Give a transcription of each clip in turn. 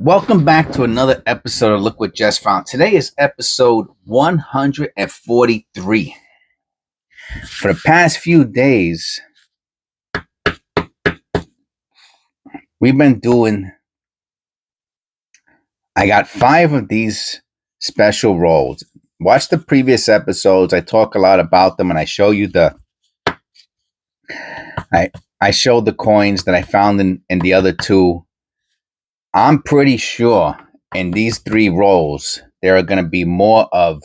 Welcome back to another episode of Look What Just Found. Today is episode 143. For the past few days, we've been doing, I got 5 of these special rolls. Watch the previous episodes. I talk a lot about them and I show you I show the coins that I found in the other 2. I'm pretty sure in these 3 rolls, there are going to be more of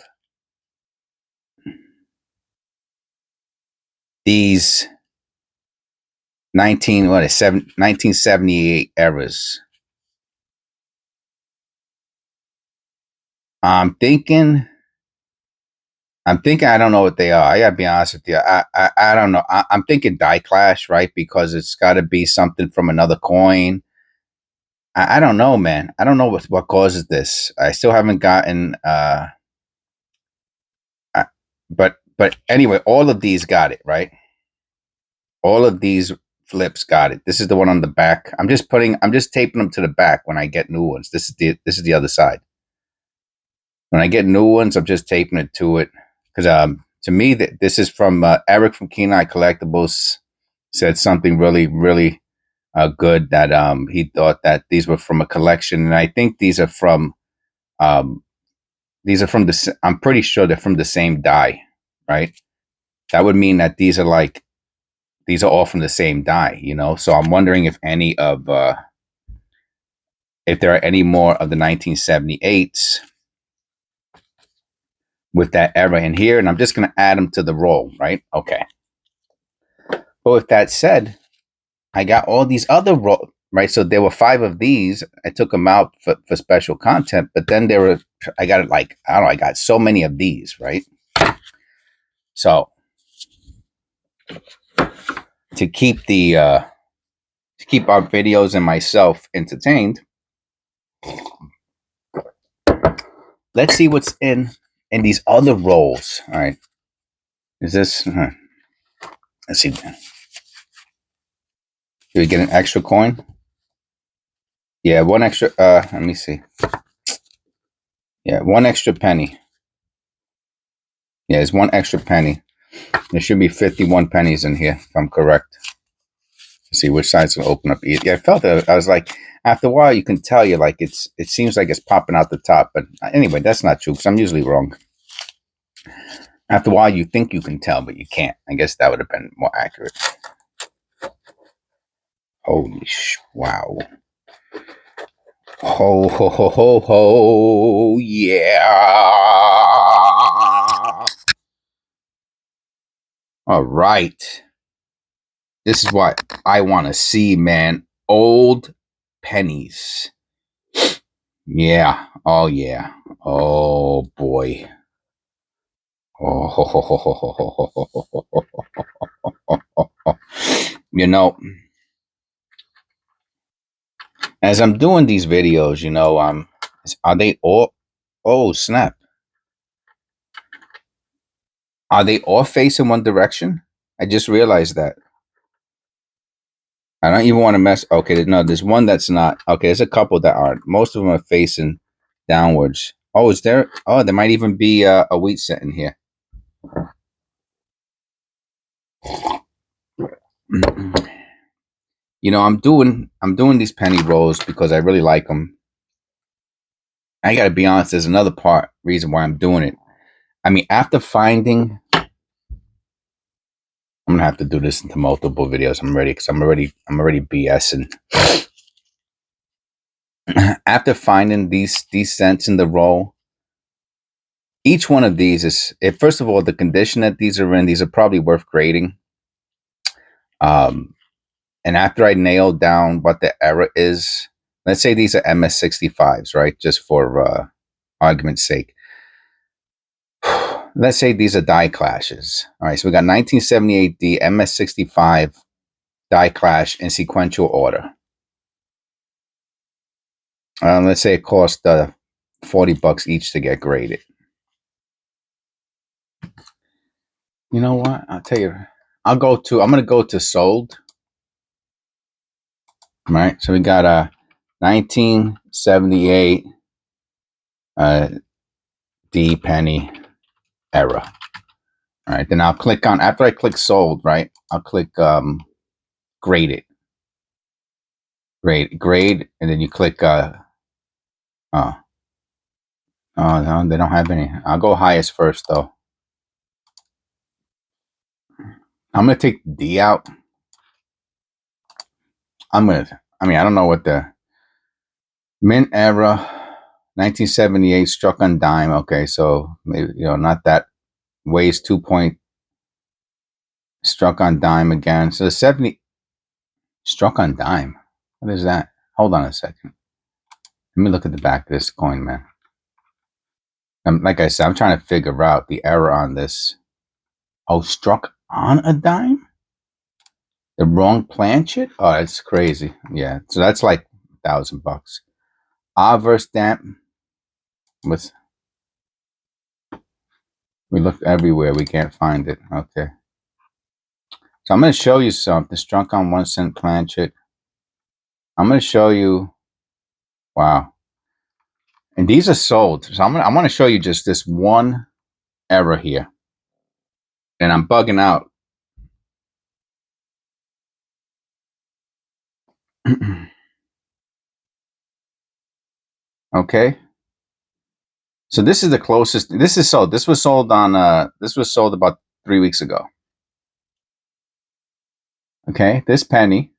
these 1978 errors. I'm thinking I don't know what they are. I gotta be honest with you. I don't know. I'm thinking die clash, right? Because it's got to be something from another coin. I don't know, man. I don't know what causes this. I still haven't gotten. But anyway, all of these got it right. All of these flips got it. This is the one on the back. I'm just taping them to the back when I get new ones. This is the other side. When I get new ones, I'm just taping it to it because to me this is from Eric from keeneEyeCollectables. Said something really good that he thought that these were from a collection, and I think these are from I'm pretty sure they're from the same die, right? That would mean that these are all from the same die, So I'm wondering if if there are any more of the 1978s with that error in here, and I'm just going to add them to the roll, right? Okay. But with that said, I got all these other rolls, right? So there were 5 of these. I took them out for special content, but then I got I got so many of these, right? So to keep our videos and myself entertained, let's see what's in these other rolls. All right. Is this, let's see. Do we get an extra coin? Yeah, one extra, let me see. Yeah, 1 extra penny. Yeah, it's 1 extra penny. There should be 51 pennies in here, if I'm correct. Let's see which side's gonna open up. Yeah, I felt that. I was like, after a while, you can tell it seems like it's popping out the top. But anyway, that's not true because I'm usually wrong. After a while, you think you can tell, but you can't. I guess that would have been more accurate. Holy wow. Ho, ho, ho, ho, ho, yeah. All right. This is what I want to see, man. Old pennies. Yeah. Oh, yeah. Oh, boy. Oh, as I'm doing these videos, are they all, oh, snap. Are they all facing one direction? I just realized that. I don't even want to mess. Okay, no, there's one that's not. Okay, there's a couple that aren't. Most of them are facing downwards. Oh, is there? Oh, there might even be a wheat set in here. I'm doing these penny rolls because I really like them. I gotta be honest. There's another reason why I'm doing it. I mean, after finding, I'm gonna have to do this into multiple videos. I'm ready because I'm already BSing. After finding these cents in the roll, each one of these is, first of all, the condition that these are in. These are probably worth grading. And after I nailed down what the error is, let's say these are MS65s, right? Just for argument's sake. Let's say these are die clashes. All right, so we got 1978D MS65 die clash in sequential order. Let's say it cost $40 each to get graded. You know what? I'll tell you. I'm going to go to sold. Right. So we got 1978 D penny era. All right, then I'll click on, after I click sold, right, I'll click grade it. Grade, and then you click oh no, they don't have any. I'll go highest first though. I'm gonna take D out. I mean, I don't know what the mint era, 1978 struck on dime. Okay, so maybe, not that, weighs 2 point, struck on dime again. So the 70 struck on dime. What is that? Hold on a second. Let me look at the back of this coin, man. Like I said, I'm trying to figure out the error on this. Oh, struck on a dime? The wrong planchet? Oh, that's crazy. Yeah, so that's like $1,000. Avers stamp with. We looked everywhere. We can't find it. Okay. So I'm going to show you something. Struck on 1 cent planchet. I'm going to show you. Wow. And these are sold. So I'm going to show you just this one error here. And I'm bugging out. Okay. So this is the closest. This is sold. This was sold on. This was sold about 3 weeks ago. Okay. This penny.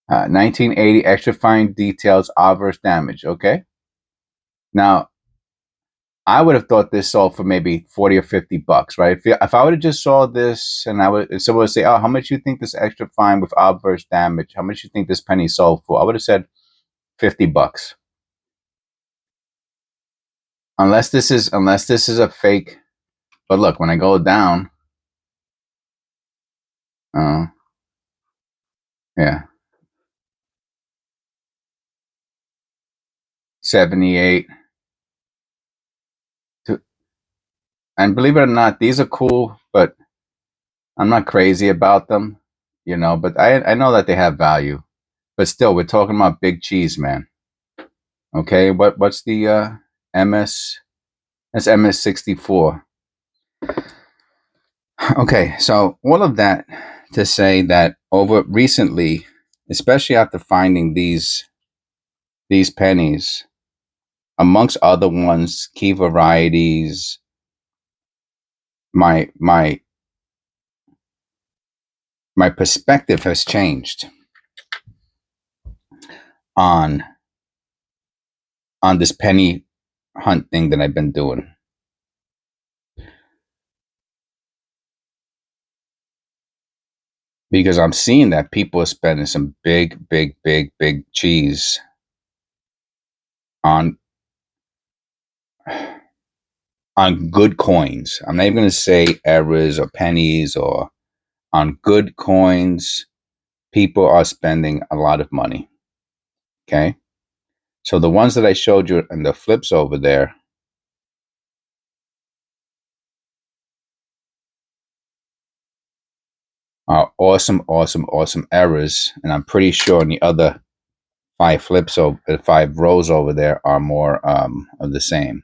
1980 extra fine details, adverse damage. Okay. Now, I would have thought this sold for maybe 40 or $50, right? If I would have just saw this and if someone would say, oh, how much you think this extra fine with adverse damage? How much you think this penny sold for? I would have said $50. Unless this is a fake. But look, when I go down, yeah, 78. And believe it or not, these are cool, but I'm not crazy about them, but I know that they have value. But still, we're talking about big cheese, man. Okay, what's the MS? That's MS64. Okay, so all of that to say that over recently, especially after finding these pennies, amongst other ones, key varieties, my perspective has changed on this penny hunt thing that I've been doing. Because I'm seeing that people are spending some big cheese on good coins. I'm not even going to say errors or pennies, or on good coins. People are spending a lot of money. Okay. So the ones that I showed you and the flips over there are awesome errors. And I'm pretty sure in the other 5 flips over 5 rows over there are more of the same.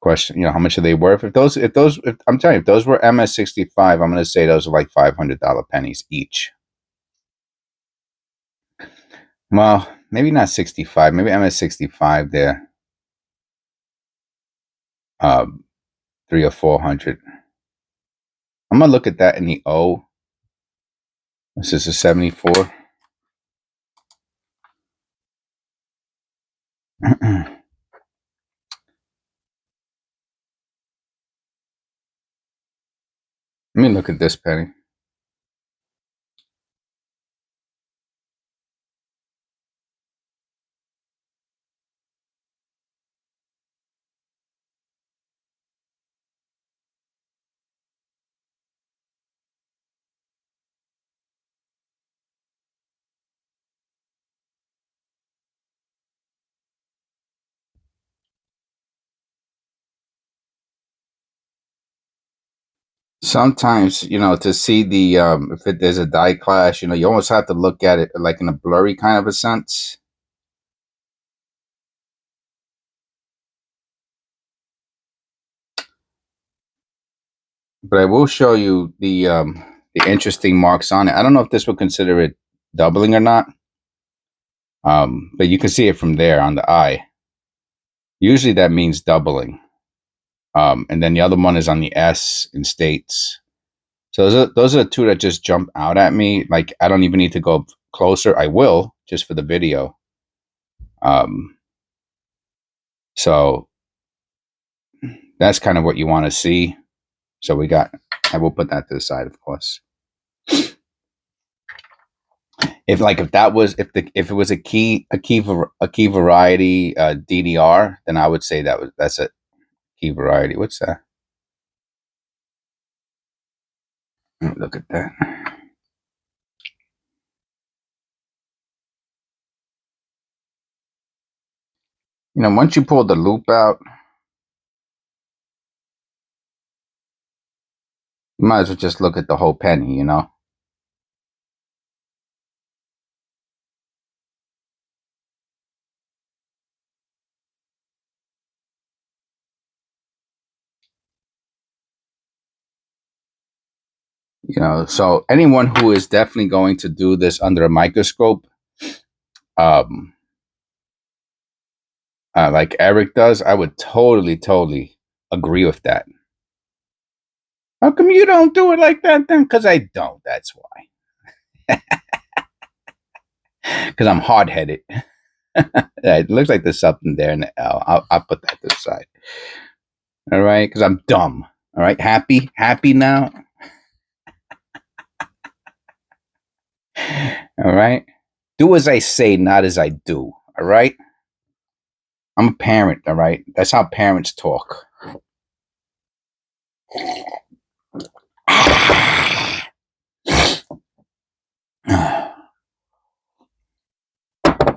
Question, how much are they worth? If I'm telling you, if those were MS65, I'm going to say those are like $500 pennies each. Well, maybe not 65, maybe MS65 there. 300 or 400. I'm going to look at that in the O. This is a 74. Let me look at this penny. Sometimes, to see the if there's a dye clash, you almost have to look at it like in a blurry kind of a sense. But I will show you the interesting marks on it. I don't know if this would consider it doubling or not. But you can see it from there on the eye. Usually that means doubling. And then the other one is on the S in states. So those are the two that just jump out at me. Like, I don't even need to go closer. I will, just for the video. So that's kind of what you want to see. So I will put that to the side, of course. If it was a key variety DDR, then I would say that's a key variety. What's that? Look at that. Once you pull the loop out, you might as well just look at the whole penny, So anyone who is definitely going to do this under a microscope, like Eric does, I would totally agree with that. How come you don't do it like that then? Because I don't. That's why. Because I'm hard-headed. Yeah, it looks like there's something there in the L. I'll put that to the side. All right, because I'm dumb. All right, happy now. All right, do as I say, not as I do. All right, I'm a parent. All right, that's how parents talk.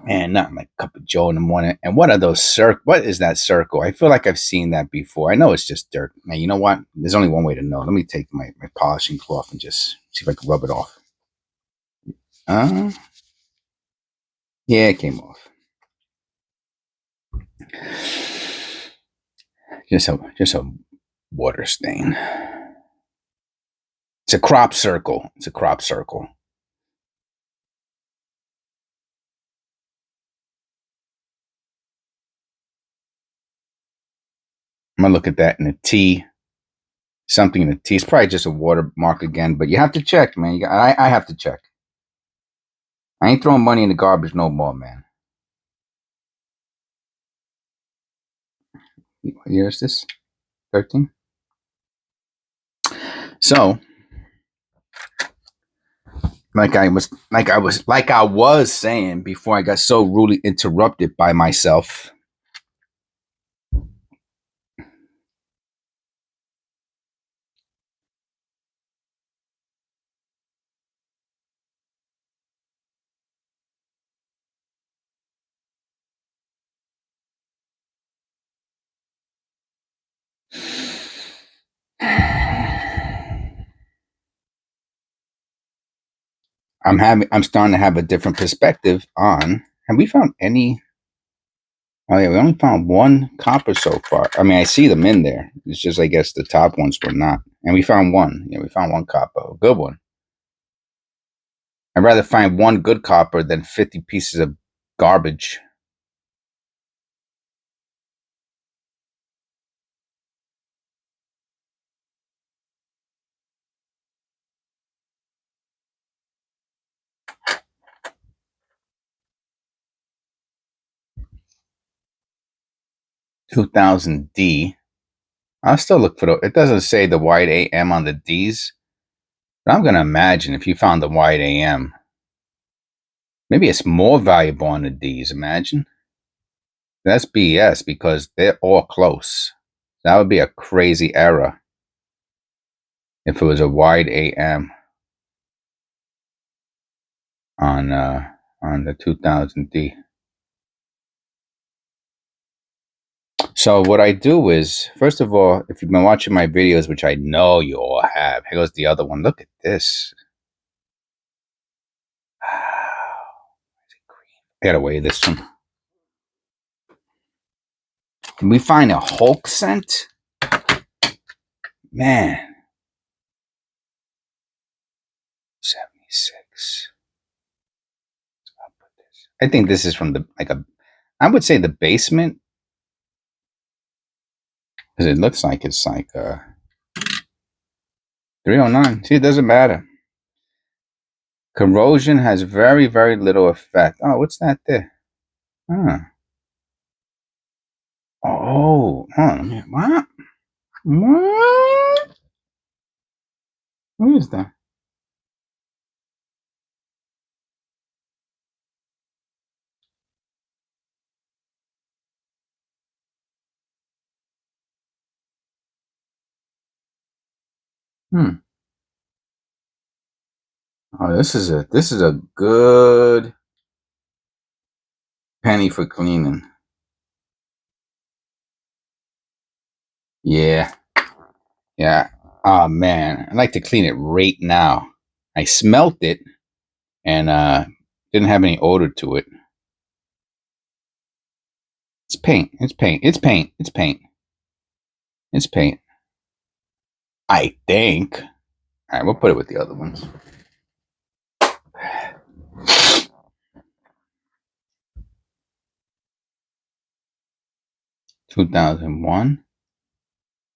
Man, not like a cup of Joe in the morning. And what are those What is that circle? I feel like I've seen that before. I know it's just dirt. Man, you know what? There's only one way to know. Let me take my polishing cloth and just see if I can rub it off. Yeah, it came off. Just a water stain. It's a crop circle. It's a crop circle. I'm gonna look at that in a T. Something in a T. It's probably just a watermark again, but you have to check, man. I have to check. I ain't throwing money in the garbage no more, man. What year is this? 13. So, like I was saying before I got so rudely interrupted by myself. I'm starting to have a different perspective on. Have we found any? Oh yeah, we only found one copper so far. I mean, I see them in there. It's just, I guess, the top ones were not. And we found one. Yeah, we found one copper, a good one. I'd rather find one good copper than 50 pieces of garbage. $2,000D. I'll still look for it doesn't say the white AM on the D's. But I'm gonna imagine if you found the white AM, maybe it's more valuable on the D's. Imagine. That's BS because they're all close. That would be a crazy error if it was a wide AM on the 2000D. So what I do is, first of all, if you've been watching my videos, which I know you all have, here goes the other one. Look at this. I gotta weigh this one. Can we find a Hulk scent? Man. 76. I think this is from I would say the basement. Because it looks like it's like 309. See, it doesn't matter. Corrosion has very, very little effect. Oh, what's that there? Huh. Oh, what? What? What is that? Oh, this is a good penny for cleaning. Yeah. Yeah. Oh man, I'd like to clean it right now. I smelt it and didn't have any odor to it. It's paint. It's paint. It's paint. It's paint. It's paint. I think. All right, we'll put it with the other ones. 2001.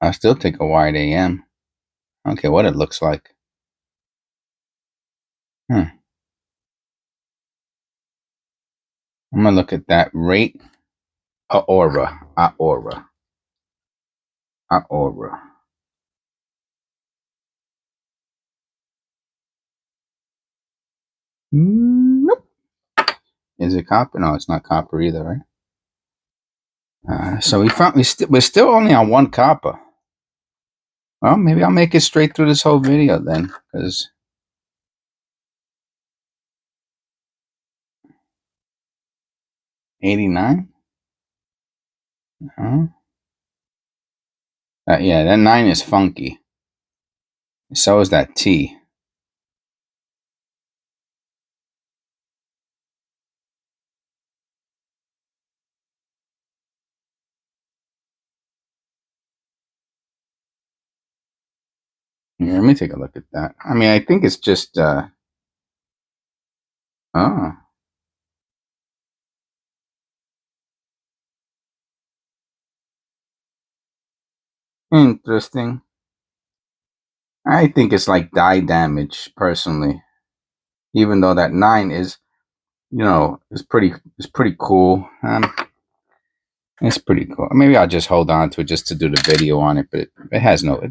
I still take a wide AM. I don't care what it looks like. I'm gonna look at that rate. Aura. Aura. Aura. Nope. Is it copper? No, it's not copper either, right? So we're still only on one copper. Well, maybe I'll make it straight through this whole video then, because 89. Yeah, that 9 is funky. So is that T. Yeah, let me take a look at that. I mean, I think it's just oh. Interesting. I think it's like dye damage, personally. Even though that 9 is, is pretty cool. It's pretty cool. Maybe I'll just hold on to it just to do the video on it, but it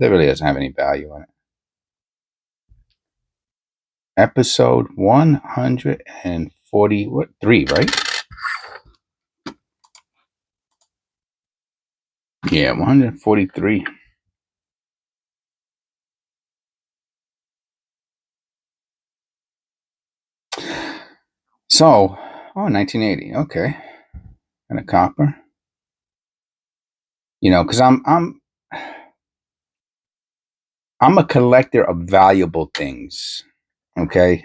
really doesn't have any value on it. Episode 143, right? Yeah, 143. So, 1980. Okay, and a copper. Because I'm a collector of valuable things. Okay,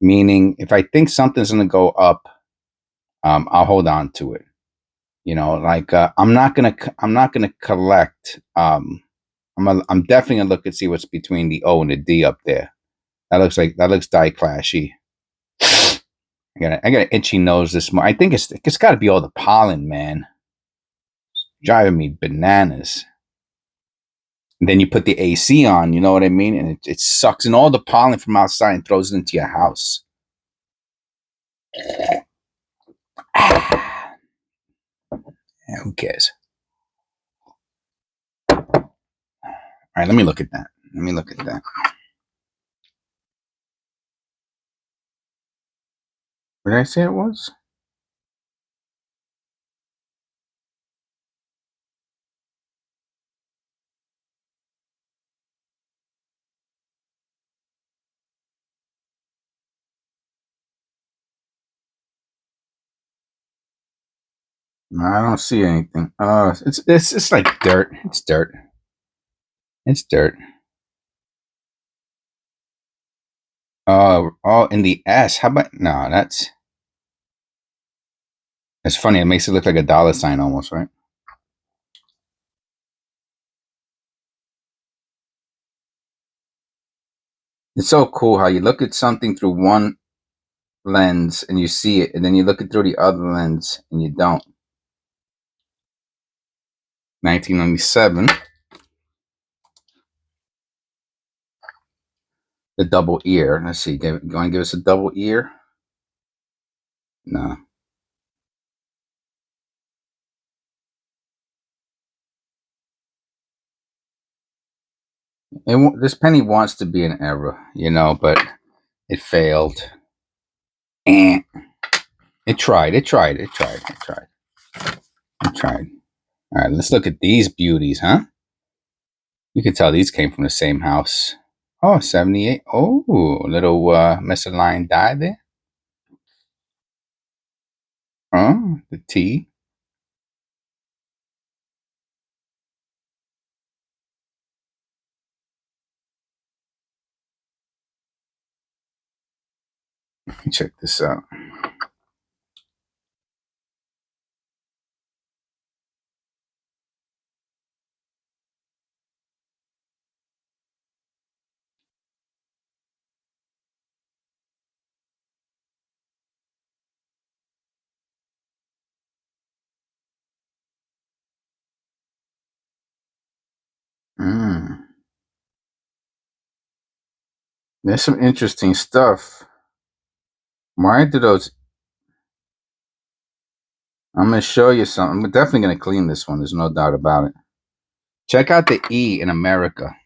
meaning if I think something's gonna go up, I'll hold on to it. Like I'm not gonna collect. I'm definitely gonna look and see what's between the O and the D up there. That looks die clashy. I got an itchy nose this morning. I think it's got to be all the pollen, man. Driving me bananas. And then you put the AC on, you know what I mean? And it sucks in all the pollen from outside and throws it into your house. Yeah, who cares? All right, let me look at that. Let me look at that. What did I say it was? No, I don't see anything. It's like dirt. It's dirt. It's dirt. Oh, in the S. How about no? That's funny. It makes it look like a dollar sign almost, right? It's so cool how you look at something through one lens and you see it, and then you look it through the other lens and you don't. 1997. The double ear. Let's see. You want to give us a double ear? No. This penny wants to be an error, but it failed. Eh. It tried. It tried. It tried. It tried. It tried. All right. Let's look at these beauties, huh? You can tell these came from the same house. Oh, 78. Oh, little misaligned die there. Oh, the T. Check this out. Mm. There's some interesting stuff. Why do those? I'm going to show you something. I'm definitely going to clean this one. There's no doubt about it. Check out the E in America.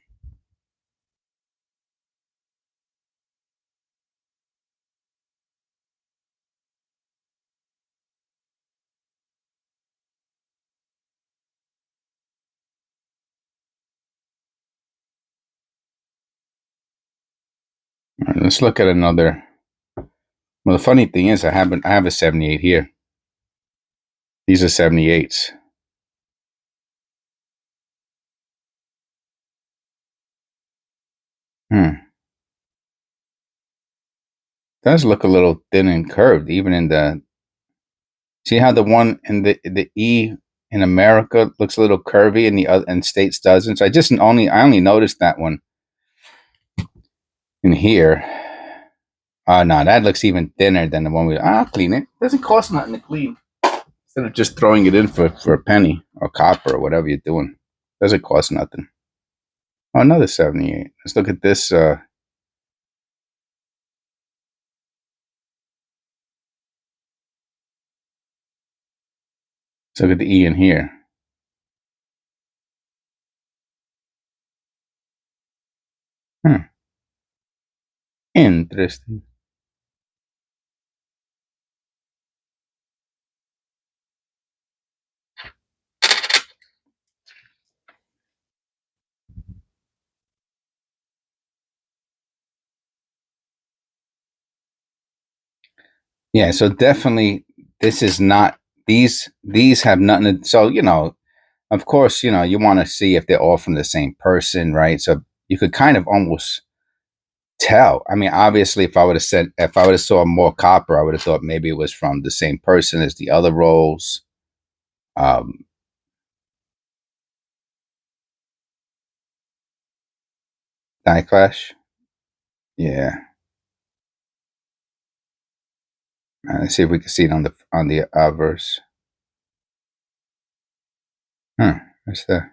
All right, let's look at another. Well, the funny thing is, I have a 78 here. These are 78s. Does look a little thin and curved, even in the. See how the one in the E in America looks a little curvy, and the other and states doesn't. So I only noticed that one in here. Oh no, that looks even thinner than the one we. I'll clean it. Doesn't cost nothing to clean. Instead of just throwing it in for a penny or copper or whatever you're doing, doesn't cost nothing. Oh, another 78. Let's look at this. Let's look at the E in here. Interesting. Yeah, so definitely this is not these have nothing to, so of course, you want to see if they're all from the same person, right? So you could kind of almost tell. I mean, obviously if I would have saw more copper, I would have thought maybe it was from the same person as the other rolls. Um Die Clash. Yeah. Let's see if we can see it on the verse. What's that?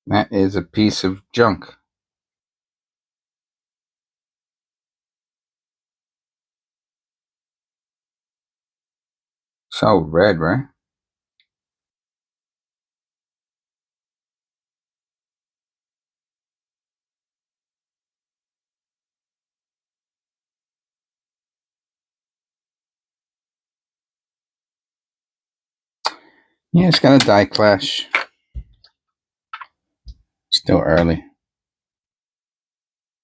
That is a piece of junk. So red, right? Yeah, it's got a Die Clash. Still early.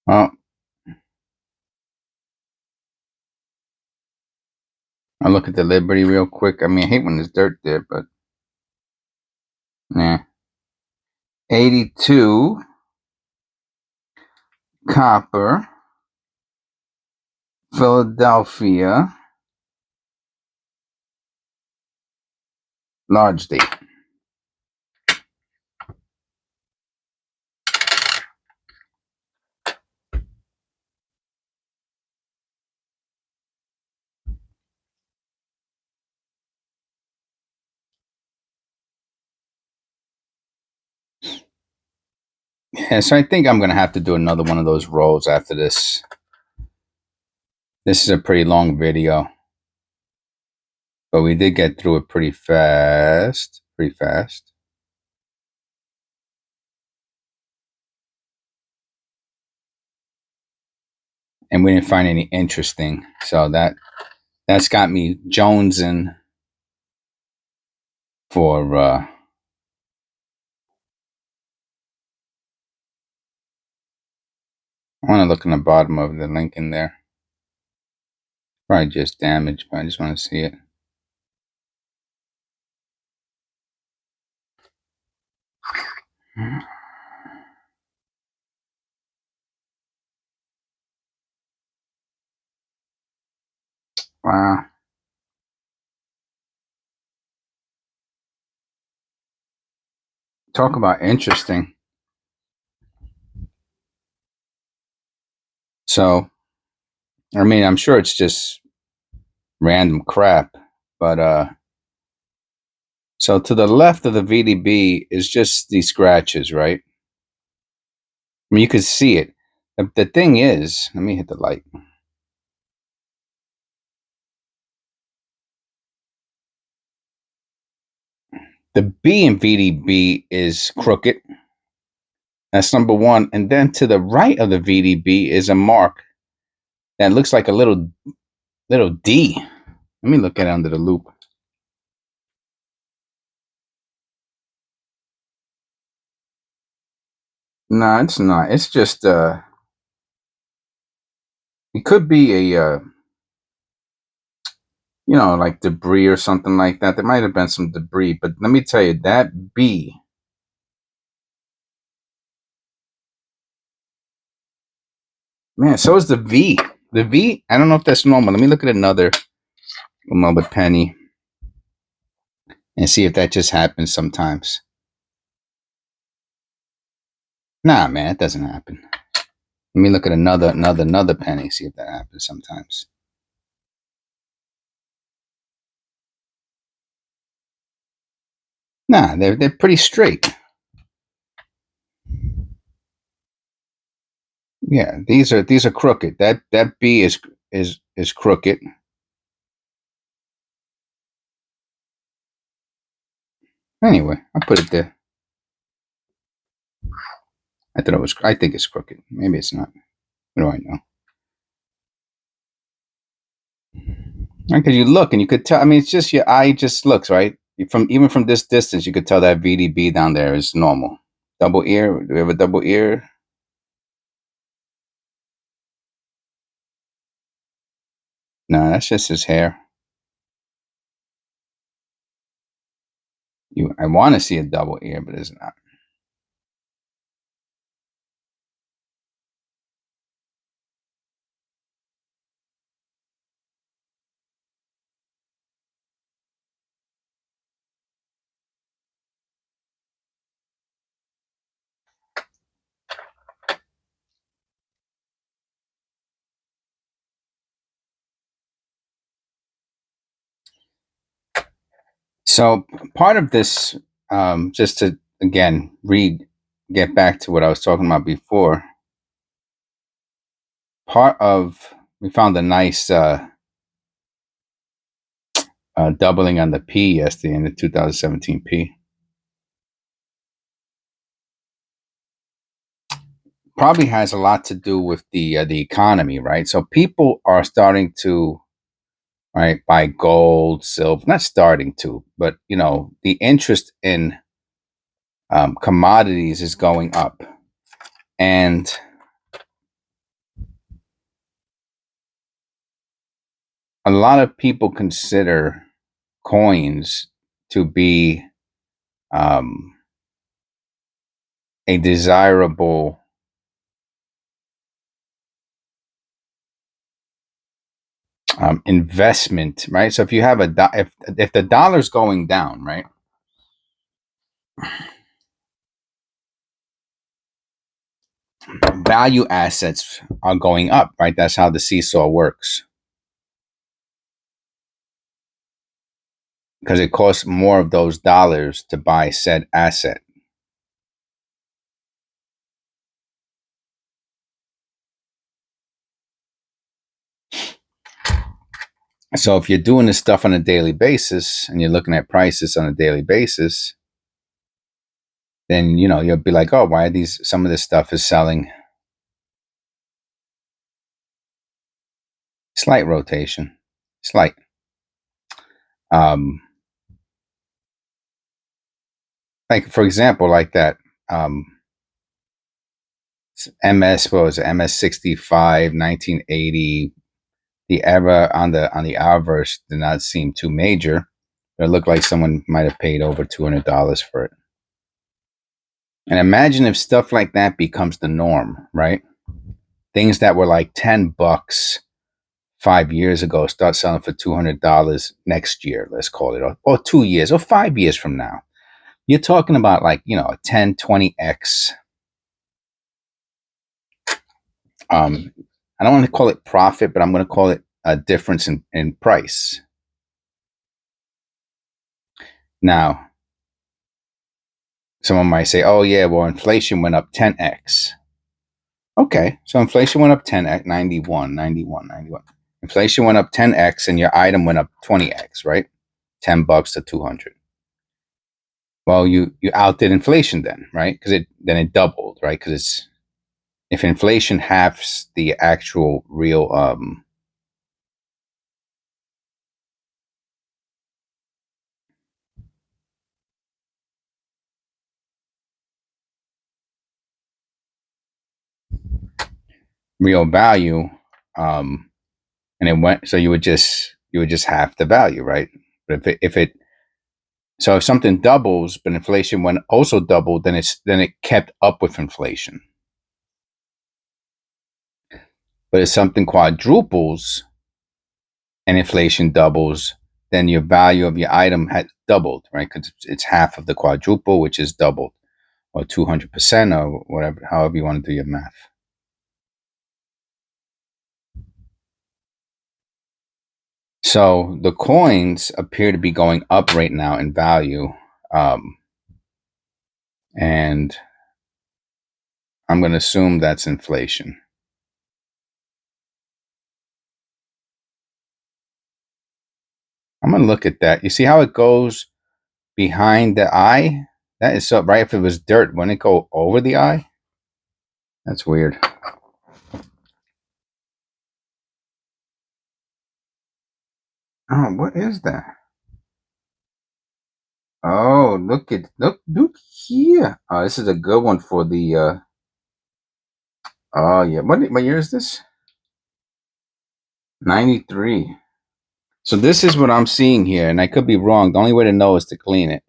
Oh, I'll look at the Liberty real quick. I mean, I hate when there's dirt there, but nah. 82 copper, Philadelphia, large date. Yeah, so I think I'm going to have to do another one of those rolls after this. This is a pretty long video, but we did get through it pretty fast. And we didn't find any interesting. So that's got me jonesing for I want to look in the bottom of the link in there. Probably just damaged, but I just want to see it. Wow. Talk about interesting. So, I mean, I'm sure it's just random crap, but so to the left of the VDB is just these scratches, right? I mean, you could see it. The thing is, let me hit the light. The B in VDB is crooked. That's number one. And then to the right of the VDB is a mark that looks like a little D. Let me look at it under the loop. No, it's not. It's just it could be a like debris or something like that. There might have been some debris, but let me tell you, that B, man, so is the V. The V, I don't know if that's normal. Let me look at another penny and see if that just happens sometimes. Nah, man, it doesn't happen. Let me look at another penny, see if that happens sometimes. Nah, they're pretty straight. Yeah, these are crooked. That B is crooked. Anyway, I put it there. I think it's crooked. Maybe it's not. What do I know? Because you look and you could tell. I mean, it's just your eye just looks right. Even from this distance, you could tell that VDB down there is normal. Double ear. Do we have a double ear? No, that's just his hair. I want to see a double ear, but it's not. So part of this, just to again get back to what I was talking about before. We found a nice doubling on the P yesterday in the 2017 P. Probably has a lot to do with the economy, right? So people are starting to buy gold, silver. Not starting to, but the interest in commodities is going up, and a lot of people consider coins to be a desirable investment, right? So if you have if the dollar's going down, right, value assets are going up, right? That's how the seesaw works. Because it costs more of those dollars to buy said asset. So if you're doing this stuff on a daily basis and you're looking at prices on a daily basis, then you'll be like, oh, why are some of this stuff is selling? Slight rotation. Slight. Like for example, like that MS, what was it? MS-65, 1980. The error on the Alverse did not seem too major. But it looked like someone might have paid over $200 for it. And imagine if stuff like that becomes the norm, right? Things that were like $10 5 years ago start selling for $200 next year, let's call it, or 2 years or 5 years from now. You're talking about like, a 10, 20x. I don't want to call it profit, but I'm going to call it a difference in price. Now, someone might say, oh, yeah, well, inflation went up 10x. Okay, so inflation went up 10x, 91. Inflation went up 10x and your item went up 20x, right? $10 to 200. Well, you outdid inflation then, right? Because it doubled, right? Because if inflation halves the actual real real value, and it went, so you would just half the value, right? But if something doubles but inflation went also doubled, then it kept up with inflation. But if something quadruples and inflation doubles, then your value of your item had doubled, right? Because it's half of the quadruple, which is doubled, or 200%, or whatever, however you want to do your math. So the coins appear to be going up right now in value, and I'm going to assume that's inflation. I'm going to look at that. You see how it goes behind the eye? That is so, right? If it was dirt, wouldn't it go over the eye? That's weird. Oh, what is that? Oh, look here. Oh, this is a good one for the oh yeah. What year is this? 93. So this is what I'm seeing here, and I could be wrong. The only way to know is to clean it.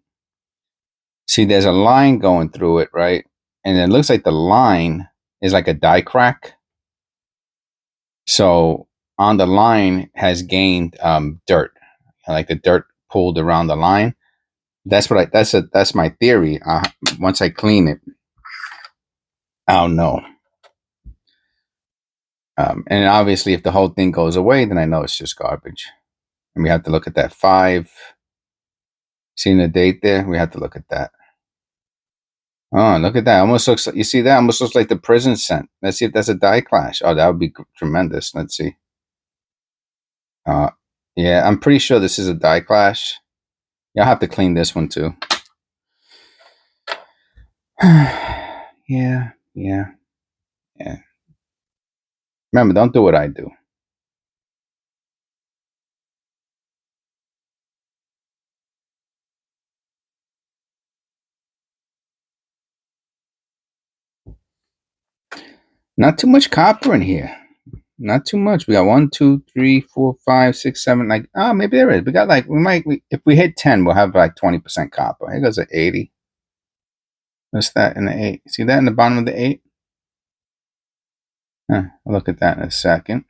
See, there's a line going through it, right? And it looks like the line is like a die crack. So on the line has gained dirt, like the dirt pulled around the line. That's my theory. Once I clean it, I'll know. And obviously, if the whole thing goes away, then I know it's just garbage. And we have to look at that 5. Seeing the date there, we have to look at that. Oh, look at that! Almost looks. You see that? Almost looks like the prison scent. Let's see if that's a die clash. Oh, that would be tremendous. Let's see. Yeah, I'm pretty sure this is a die clash. Y'all have to clean this one too. Yeah. Remember, don't do what I do. Not too much copper in here. Not too much. We got 1, 2, 3, 4, 5, 6, 7. Like, oh, maybe there is. We got like if we hit 10, we'll have like 20% copper. Here goes an 80. What's that in the 8? See that in the bottom of the 8? I'll look at that in a second.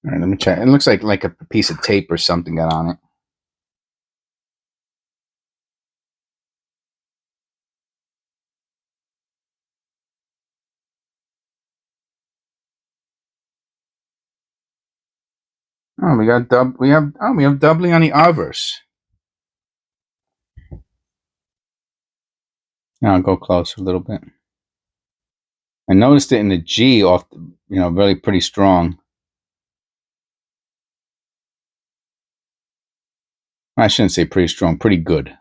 All right, let me check. It looks like a piece of tape or something got on it. Oh, we have doubling on the obverse. Now I'll go closer a little bit. I noticed it in the G off, really pretty strong. I shouldn't say pretty strong, pretty good.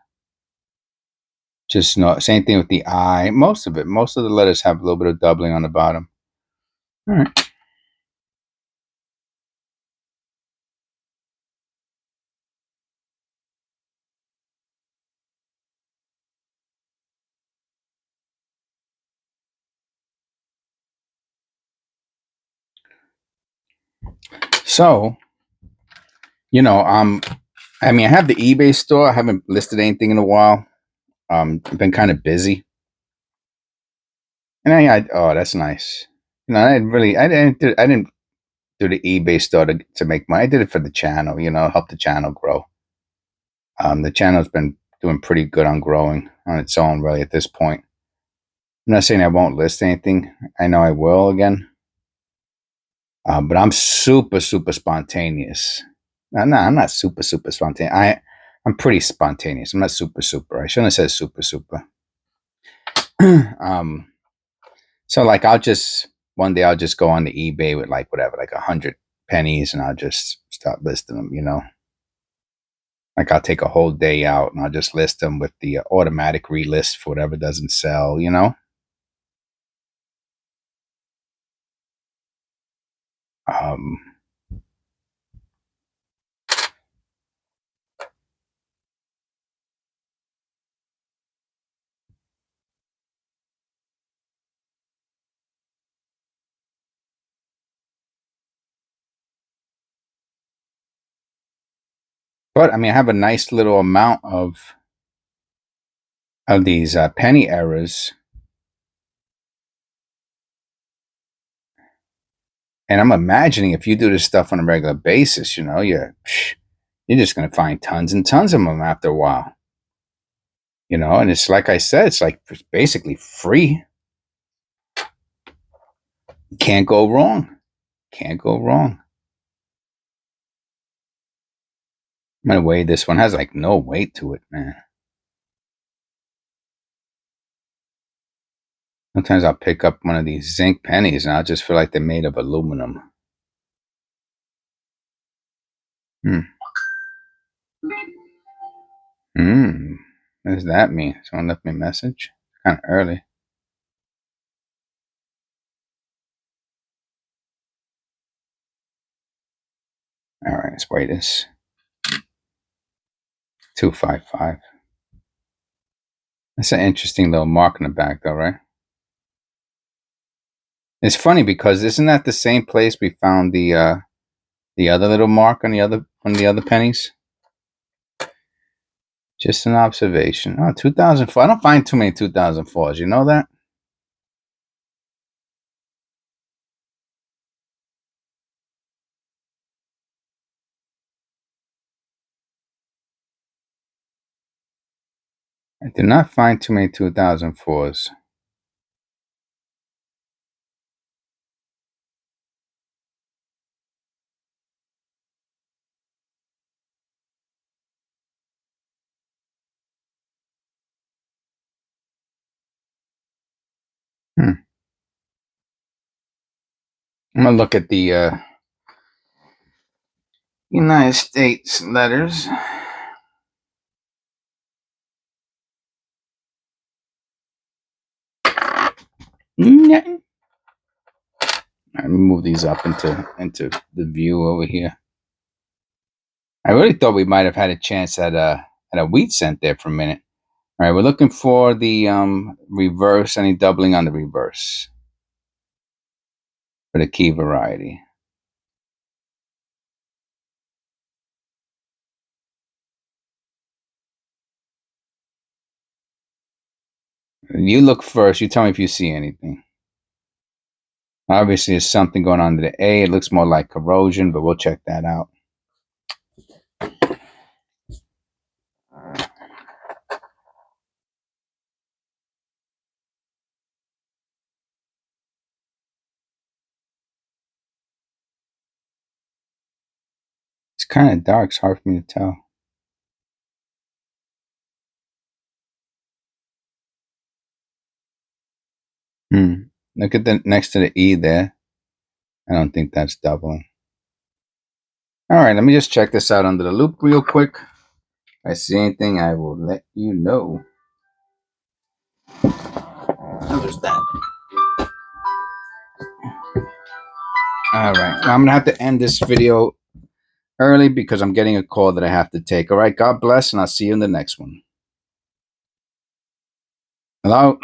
Just no, same thing with the I. Most of the letters have a little bit of doubling on the bottom. All right. So, I have the eBay store. I haven't listed anything in a while. I've been kind of busy, and oh, that's nice. I didn't do the eBay store to make money. I did it for the channel, help the channel grow. The channel's been doing pretty good on growing on its own, really, at this point. I'm not saying I won't list anything. I know I will again. But I'm super, super spontaneous. No, I'm not super, super spontaneous. I'm pretty spontaneous. I'm not super, super. I shouldn't have said super, super. So like one day I'll just go on the eBay with like whatever, like 100 pennies, and I'll just start listing them. Like I'll take a whole day out and I'll just list them with the automatic relist for whatever doesn't sell. Um, but I have a nice little amount of these penny errors. And I'm imagining if you do this stuff on a regular basis, you're just going to find tons and tons of them after a while. And it's like I said, it's like basically free. Can't go wrong. Can't go wrong. I'm going to weigh this one. It has like no weight to it, man. Sometimes I'll pick up one of these zinc pennies and I'll just feel like they're made of aluminum. What does that mean? Someone left me a message? Kind of early. All right, let's weigh this. 255. That's an interesting little mark in the back, though, right? It's funny because isn't that the same place we found the other little mark on the other pennies? Just an observation. Oh, 2004. I don't find too many 2004s. You know that? I do not find too many 2004s. I'm gonna look at the United States letters. Let me move these up into the view over here. I really thought we might have had a chance at a wheat cent there for a minute. All right, we're looking for the reverse. Any doubling on the reverse for the key variety. You look first. You tell me if you see anything. Obviously, there's something going on to the A. It looks more like corrosion, but we'll check that out. It's kind of dark. It's hard for me to tell. Look at the next to the E there. I don't think that's doubling. All right, let me just check this out under the loop real quick. If I see anything, I will let you know. There's that. All right, I'm gonna have to end this video early because I'm getting a call that I have to take. All right, God bless, and I'll see you in the next one. Hello?